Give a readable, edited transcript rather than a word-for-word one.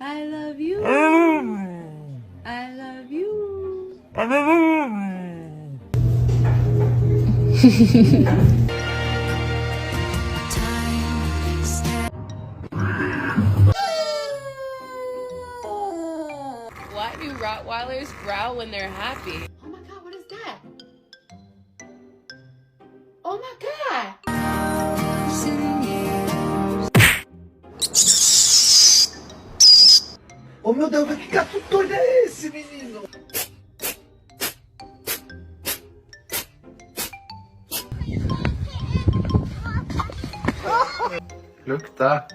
I love you. I love you. Why do Rottweilers growl when they're happy? Oh my god, what is that? Oh my god! Oh meu Deus, que gato doido é esse, menino? Pior que tá.